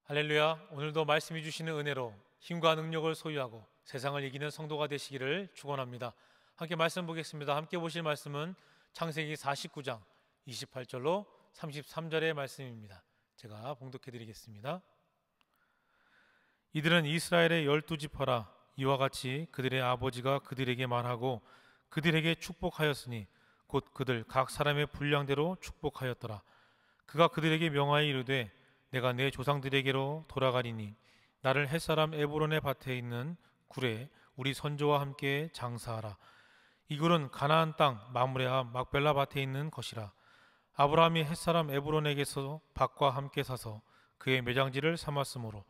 할렐루야. 오늘도 말씀해 주시는 은혜로 힘과 능력을 소유하고 세상을 이기는 성도가 되시기를 축원합니다. 함께 말씀 보겠습니다. 함께 보실 말씀은 창세기 49장 28절로 33절의 말씀입니다. 제가 봉독해 드리겠습니다. 이들은 이스라엘의 12지파라. 이와 같이 그들의 아버지가 그들에게 말하고 그들에게 축복하였으니 곧 그들 각 사람의 분량대로 축복하였더라. 그가 그들에게 명하여 이르되 내가 내 조상들에게로 돌아가리니 나를 햇사람 에브론의 밭에 있는 굴에 우리 선조와 함께 장사하라. 이 굴은 가나안 땅 마므레 앞 막벨라 밭에 있는 것이라. 아브라함이 햇사람 에브론에게서 밭과 함께 사서 그의 매장지를 삼았으므로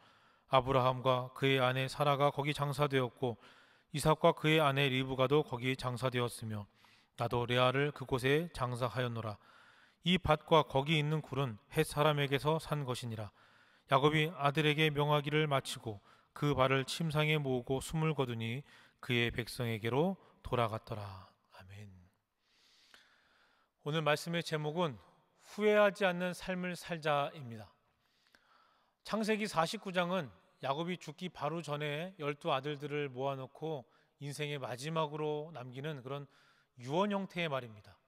아브라함과 그의 아내 사라가 거기 장사되었고 이삭과 그의 아내 리브가도 거기 장사되었으며 나도 레아를 그곳에 장사하였노라. 이 밭과 거기 있는 굴은 헷 사람에게서 산 것이니라. 야곱이 아들에게 명하기를 마치고 그 발을 침상에 모으고 숨을 거두니 그의 백성에게로 돌아갔더라. 아멘. 오늘 말씀의 제목은 후회하지 않는 삶을 살자입니다. 창세기 49장은 야곱이 죽기 바로 전에 12아들들을 모아놓고 인생의 마지막으로 남기는 그런 유언 형태의 말입니다.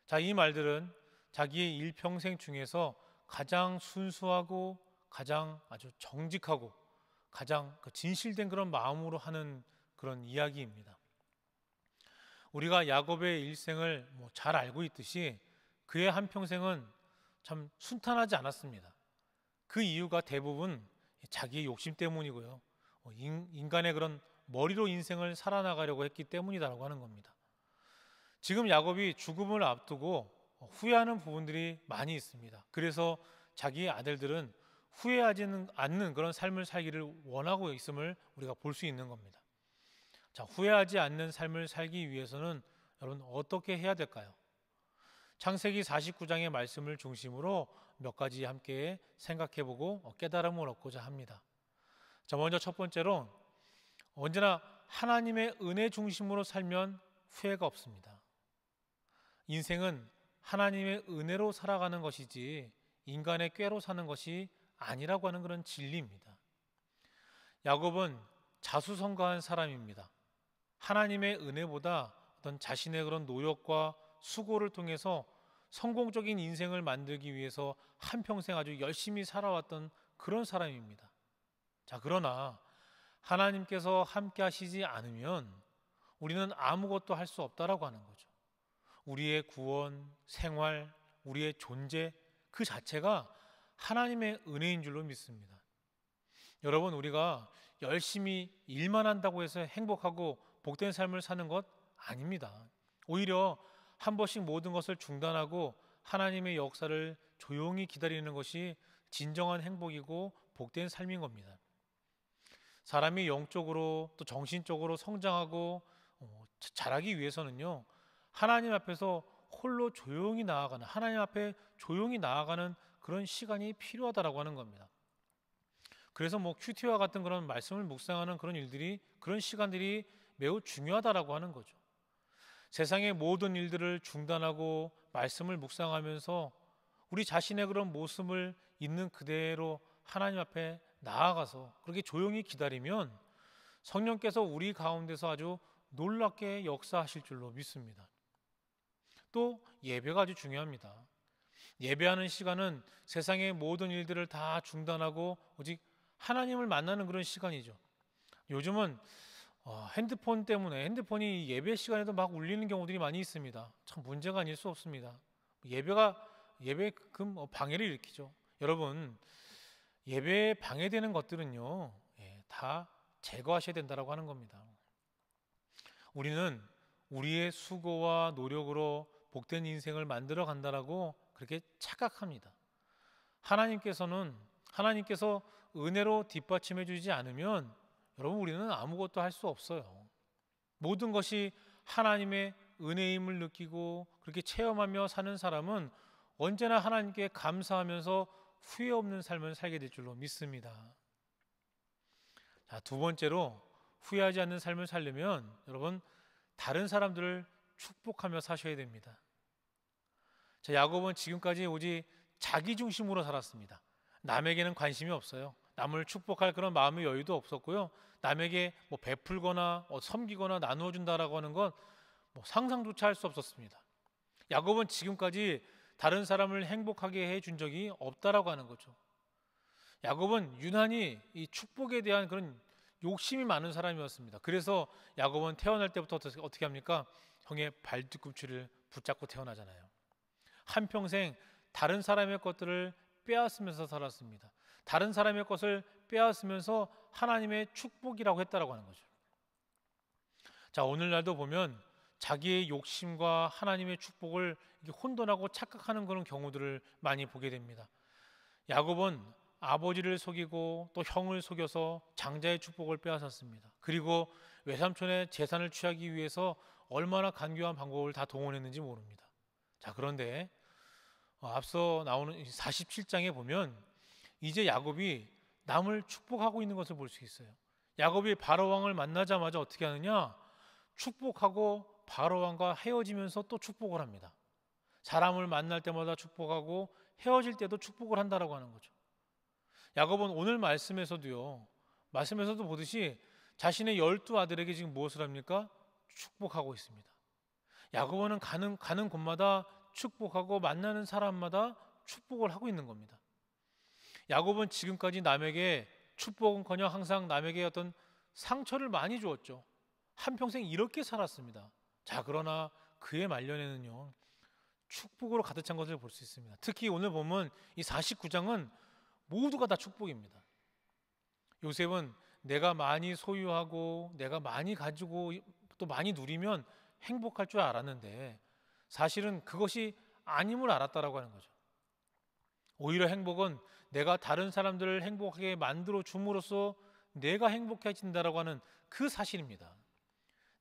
자, 이 말들은 자기의 일평생 중에서 가장 순수하고 가장 아주 정직하고 가장 진실된 그런 마음으로 하는 그런 이야기입니다. 우리가 야곱의 일생을 잘 알고 있듯이 그의 한평생은 참 순탄하지 않았습니다. 그 이유가 대부분 자기의 욕심 때문이고요. 인간의 그런 머리로 인생을 살아나가려고 했기 때문이라고 하는 겁니다. 지금 야곱이 죽음을 앞두고 후회하는 부분들이 많이 있습니다. 그래서 자기의 아들들은 후회하지는 않는 그런 삶을 살기를 원하고 있음을 우리가 볼 수 있는 겁니다. 자, 후회하지 않는 삶을 살기 위해서는 여러분 어떻게 해야 될까요? 창세기 49장의 말씀을 중심으로 몇 가지 함께 생각해보고 깨달음을 얻고자 합니다. 자, 먼저 첫 번째로 언제나 하나님의 은혜 중심으로 살면 후회가 없습니다. 인생은 하나님의 은혜로 살아가는 것이지 인간의 꾀로 사는 것이 아니라고 하는 그런 진리입니다. 야곱은 자수성가한 사람입니다. 하나님의 은혜보다 어떤 자신의 그런 노력과 수고를 통해서 성공적인 인생을 만들기 위해서 한평생 아주 열심히 살아왔던 그런 사람입니다. 자, 그러나 하나님께서 함께 하시지 않으면 우리는 아무것도 할 수 없다라고 하는 거죠. 우리의 구원, 생활, 우리의 존재 그 자체가 하나님의 은혜인 줄로 믿습니다. 여러분, 우리가 열심히 일만 한다고 해서 행복하고 복된 삶을 사는 것 아닙니다. 오히려 한 번씩 모든 것을 중단하고 하나님의 역사를 조용히 기다리는 것이 진정한 행복이고 복된 삶인 겁니다. 사람이 영적으로 또 정신적으로 성장하고 자라기 위해서는요, 하나님 앞에서 홀로 조용히 나아가는, 하나님 앞에 조용히 나아가는 그런 시간이 필요하다라고 하는 겁니다. 그래서 큐티와 같은 그런 말씀을 묵상하는 그런 일들이, 그런 시간들이 매우 중요하다라고 하는 거죠. 세상의 모든 일들을 중단하고 말씀을 묵상하면서 우리 자신의 그런 모습을 있는 그대로 하나님 앞에 나아가서 그렇게 조용히 기다리면 성령께서 우리 가운데서 아주 놀랍게 역사하실 줄로 믿습니다. 또 예배가 아주 중요합니다. 예배하는 시간은 세상의 모든 일들을 다 중단하고 오직 하나님을 만나는 그런 시간이죠. 요즘은 핸드폰 때문에 핸드폰이 예배 시간에도 막 울리는 경우들이 많이 있습니다. 참 문제가 아닐 수 없습니다. 예배 방해를 일으키죠. 여러분, 예배에 방해되는 것들은요, 다 제거하셔야 된다라고 하는 겁니다. 우리는 우리의 수고와 노력으로 복된 인생을 만들어 간다라고 그렇게 착각합니다. 하나님께서 은혜로 뒷받침해 주지 않으면 여러분, 우리는 아무것도 할 수 없어요. 모든 것이 하나님의 은혜임을 느끼고 그렇게 체험하며 사는 사람은 언제나 하나님께 감사하면서 후회 없는 삶을 살게 될 줄로 믿습니다. 자, 두 번째로 후회하지 않는 삶을 살려면 여러분, 다른 사람들을 축복하며 사셔야 됩니다. 자, 야곱은 지금까지 오직 자기 중심으로 살았습니다. 남에게는 관심이 없어요. 남을 축복할 그런 마음의 여유도 없었고요. 남에게 뭐 베풀거나 섬기거나 나누어 준다라고 하는 건 상상조차 할 수 없었습니다. 야곱은 지금까지 다른 사람을 행복하게 해준 적이 없다라고 하는 거죠. 야곱은 유난히 이 축복에 대한 그런 욕심이 많은 사람이었습니다. 그래서 야곱은 태어날 때부터 어떻게 합니까? 형의 발뒤꿈치를 붙잡고 태어나잖아요. 한평생 다른 사람의 것들을 빼앗으면서 살았습니다. 다른 사람의 것을 빼앗으면서 하나님의 축복이라고 했다라고 하는 거죠. 자, 오늘날도 보면 자기의 욕심과 하나님의 축복을 혼돈하고 착각하는 그런 경우들을 많이 보게 됩니다. 야곱은 아버지를 속이고 또 형을 속여서 장자의 축복을 빼앗았습니다. 그리고 외삼촌의 재산을 취하기 위해서 얼마나 간교한 방법을 다 동원했는지 모릅니다. 자, 그런데 앞서 나오는 47장에 보면 이제 야곱이 남을 축복하고 있는 것을 볼 수 있어요. 야곱이 바로왕을 만나자마자 어떻게 하느냐? 축복하고 바로왕과 헤어지면서 또 축복을 합니다. 사람을 만날 때마다 축복하고 헤어질 때도 축복을 한다라고 하는 거죠. 야곱은 오늘 말씀에서도 보듯이 자신의 12아들에게 지금 무엇을 합니까? 축복하고 있습니다. 야곱은 가는 곳마다 축복하고 만나는 사람마다 축복을 하고 있는 겁니다. 야곱은 지금까지 남에게 축복은커녕 항상 남에게 어떤 상처를 많이 주었죠. 한평생 이렇게 살았습니다. 자, 그러나 그의 말년에는요, 축복으로 가득 찬 것을 볼 수 있습니다. 특히 오늘 보면 이 49장은 모두가 다 축복입니다. 요셉은 내가 많이 소유하고 내가 많이 가지고 또 많이 누리면 행복할 줄 알았는데 사실은 그것이 아님을 알았다라고 하는 거죠. 오히려 행복은 내가 다른 사람들을 행복하게 만들어 줌으로써 내가 행복해진다라고 하는 그 사실입니다.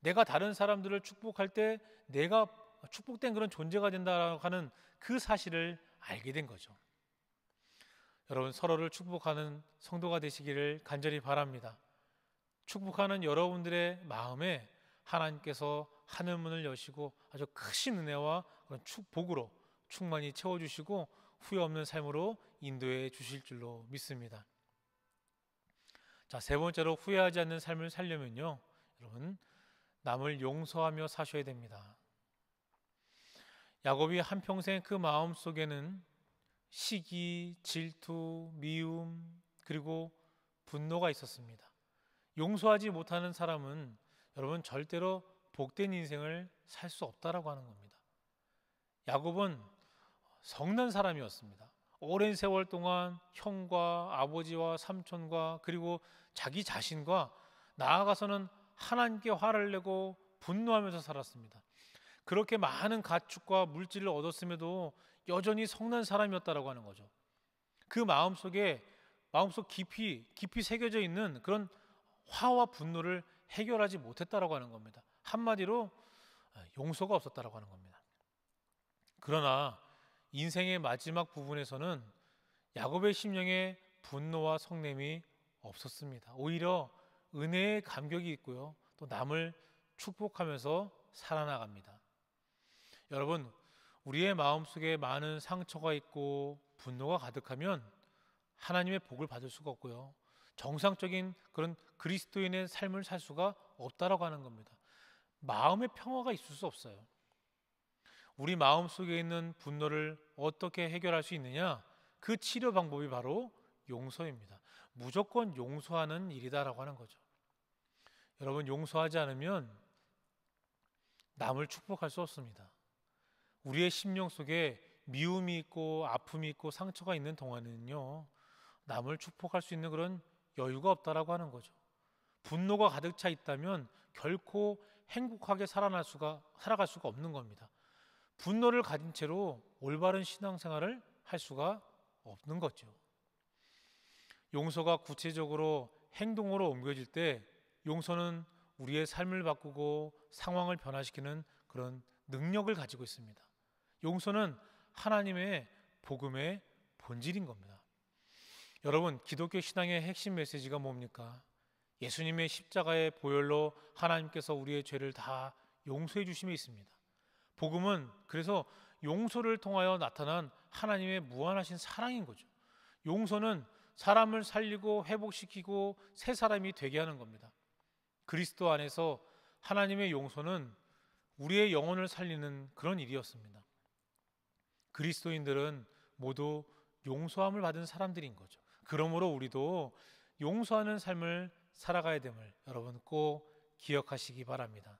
내가 다른 사람들을 축복할 때 내가 축복된 그런 존재가 된다라고 하는 그 사실을 알게 된 거죠. 여러분, 서로를 축복하는 성도가 되시기를 간절히 바랍니다. 축복하는 여러분들의 마음에 하나님께서 하늘문을 여시고 아주 크신 은혜와 그런 축복으로 충만히 채워주시고 후회 없는 삶으로 인도해 주실 줄로 믿습니다. 자, 세 번째로 후회하지 않는 삶을 살려면요, 여러분, 남을 용서하며 사셔야 됩니다. 야곱이 한평생 그 마음 속에는 시기, 질투, 미움, 그리고 분노가 있었습니다. 용서하지 못하는 사람은 여러분 절대로 복된 인생을 살 수 없다라고 하는 겁니다. 야곱은 성난 사람이었습니다. 오랜 세월 동안 형과 아버지와 삼촌과 그리고 자기 자신과 나아가서는 하나님께 화를 내고 분노하면서 살았습니다. 그렇게 많은 가축과 물질을 얻었음에도 여전히 성난 사람이었다라고 하는 거죠. 그 마음속 깊이 새겨져 있는 그런 화와 분노를 해결하지 못했다라고 하는 겁니다. 한마디로 용서가 없었다라고 하는 겁니다. 그러나 인생의 마지막 부분에서는 야곱의 심령에 분노와 성냄이 없었습니다. 오히려 은혜의 감격이 있고요, 또 남을 축복하면서 살아나갑니다. 여러분, 우리의 마음속에 많은 상처가 있고 분노가 가득하면 하나님의 복을 받을 수가 없고요, 정상적인 그런 그리스도인의 삶을 살 수가 없다라고 하는 겁니다. 마음의 평화가 있을 수 없어요. 우리 마음속에 있는 분노를 어떻게 해결할 수 있느냐? 그 치료 방법이 바로 용서입니다. 무조건 용서하는 일이다라고 하는 거죠. 여러분, 용서하지 않으면 남을 축복할 수 없습니다. 우리의 심령 속에 미움이 있고 아픔이 있고 상처가 있는 동안에는요, 남을 축복할 수 있는 그런 여유가 없다라고 하는 거죠. 분노가 가득 차 있다면 결코 행복하게 살아갈 수가 없는 겁니다. 분노를 가진 채로 올바른 신앙생활을 할 수가 없는 거죠. 용서가 구체적으로 행동으로 옮겨질 때 용서는 우리의 삶을 바꾸고 상황을 변화시키는 그런 능력을 가지고 있습니다. 용서는 하나님의 복음의 본질인 겁니다. 여러분, 기독교 신앙의 핵심 메시지가 뭡니까? 예수님의 십자가의 보혈로 하나님께서 우리의 죄를 다 용서해 주심에 있습니다. 복음은 그래서 용서를 통하여 나타난 하나님의 무한하신 사랑인 거죠. 용서는 사람을 살리고 회복시키고 새 사람이 되게 하는 겁니다. 그리스도 안에서 하나님의 용서는 우리의 영혼을 살리는 그런 일이었습니다. 그리스도인들은 모두 용서함을 받은 사람들인 거죠. 그러므로 우리도 용서하는 삶을 살아가야 됨을 여러분 꼭 기억하시기 바랍니다.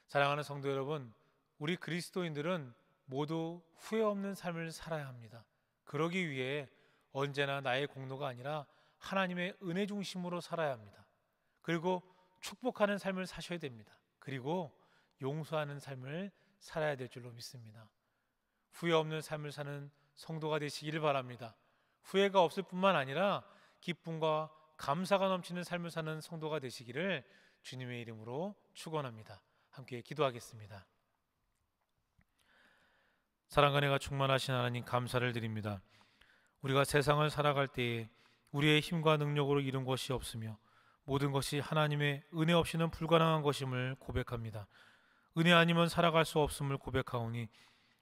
사랑하는 성도 여러분, 우리 그리스도인들은 모두 후회 없는 삶을 살아야 합니다. 그러기 위해 언제나 나의 공로가 아니라 하나님의 은혜 중심으로 살아야 합니다. 그리고 축복하는 삶을 사셔야 됩니다. 그리고 용서하는 삶을 살아야 될 줄로 믿습니다. 후회 없는 삶을 사는 성도가 되시기를 바랍니다. 후회가 없을 뿐만 아니라 기쁨과 감사가 넘치는 삶을 사는 성도가 되시기를 주님의 이름으로 축원합니다. 함께 기도하겠습니다. 사랑과 은혜가 충만하신 하나님, 감사를 드립니다. 우리가 세상을 살아갈 때에 우리의 힘과 능력으로 이룬 것이 없으며 모든 것이 하나님의 은혜 없이는 불가능한 것임을 고백합니다. 은혜 아니면 살아갈 수 없음을 고백하오니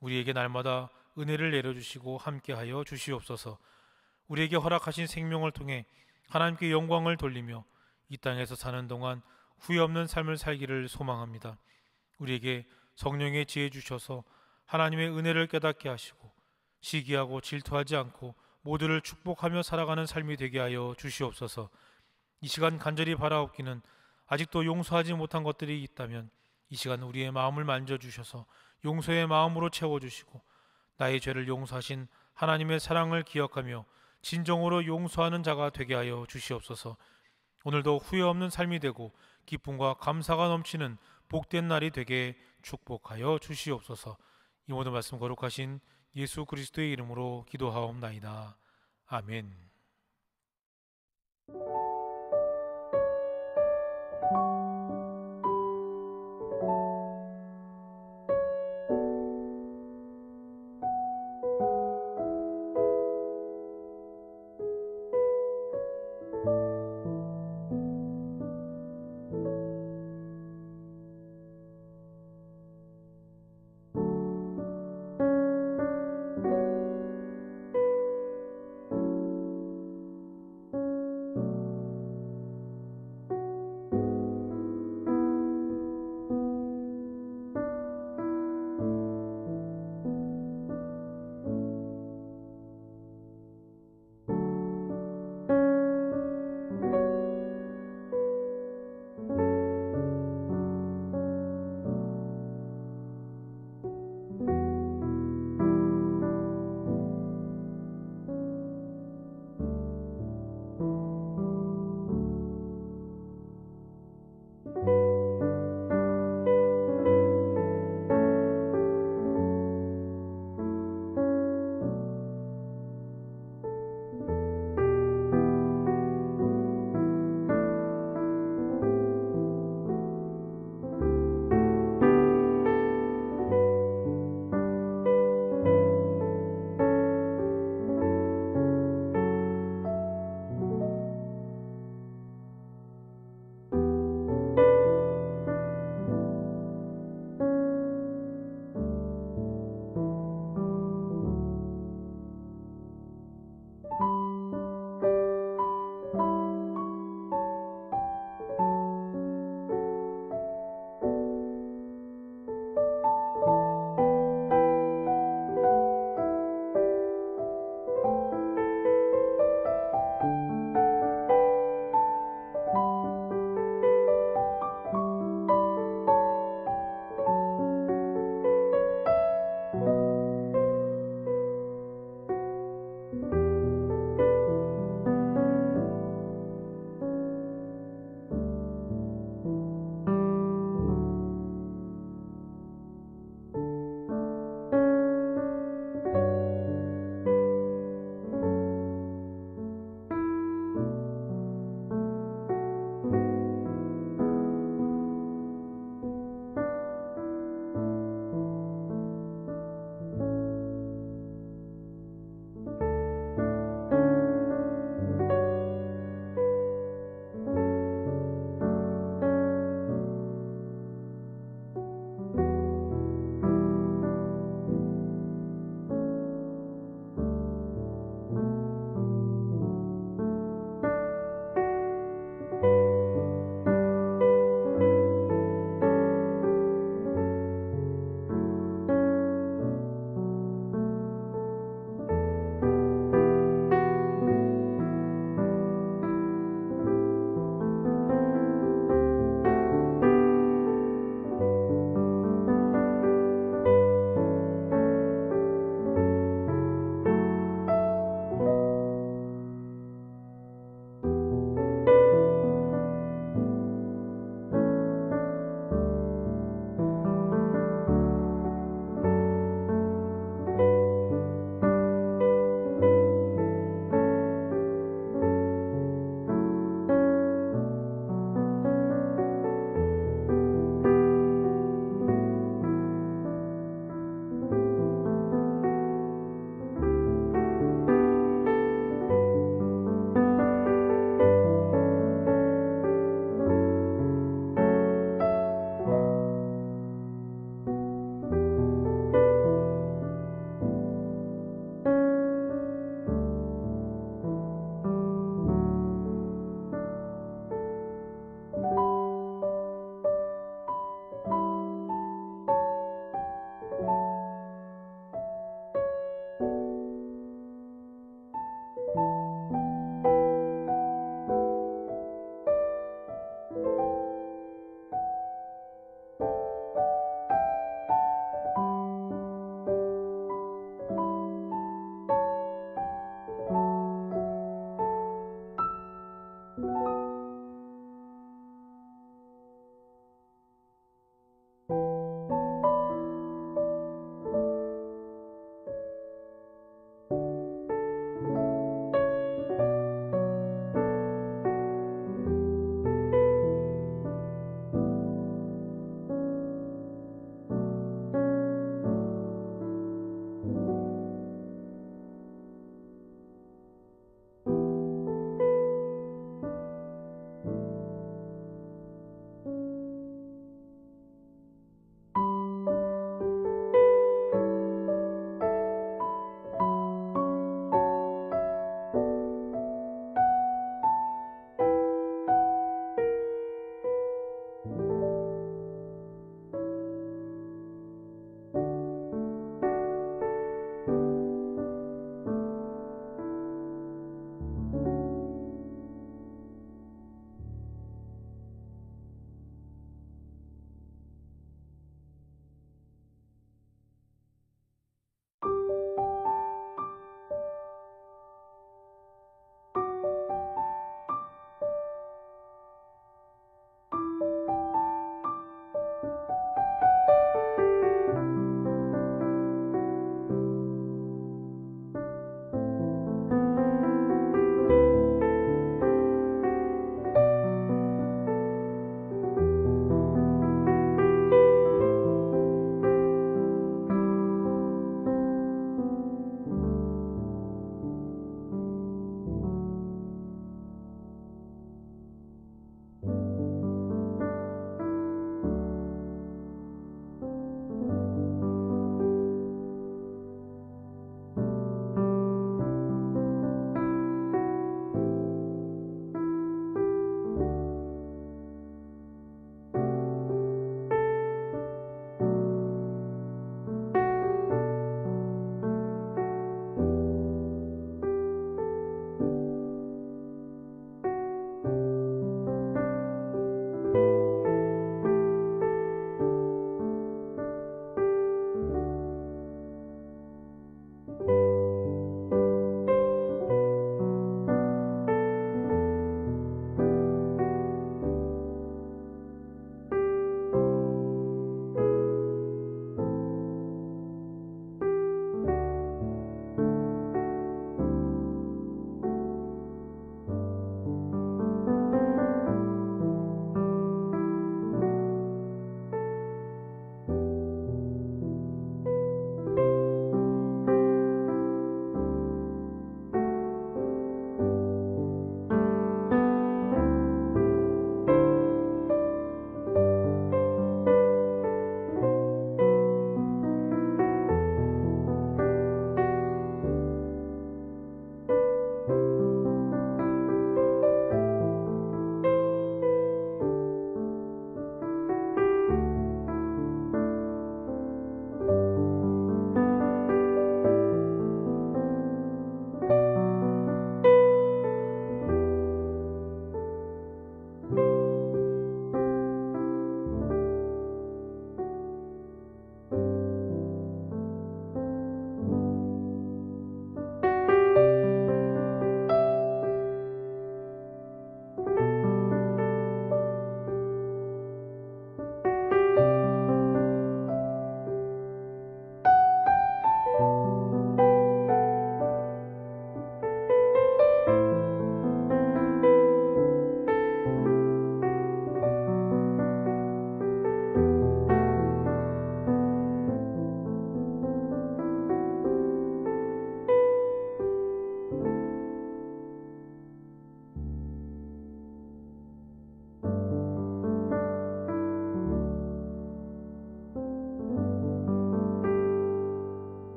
우리에게 날마다 은혜를 내려주시고 함께하여 주시옵소서. 우리에게 허락하신 생명을 통해 하나님께 영광을 돌리며 이 땅에서 사는 동안 후회 없는 삶을 살기를 소망합니다. 우리에게 성령의 지혜 주셔서 하나님의 은혜를 깨닫게 하시고 시기하고 질투하지 않고 모두를 축복하며 살아가는 삶이 되게 하여 주시옵소서. 이 시간 간절히 바라옵기는 아직도 용서하지 못한 것들이 있다면 이 시간 우리의 마음을 만져주셔서 용서의 마음으로 채워주시고 나의 죄를 용서하신 하나님의 사랑을 기억하며 진정으로 용서하는 자가 되게 하여 주시옵소서. 오늘도 후회 없는 삶이 되고 기쁨과 감사가 넘치는 복된 날이 되게 축복하여 주시옵소서. 이 모든 말씀 거룩하신 예수 그리스도의 이름으로 기도하옵나이다. 아멘.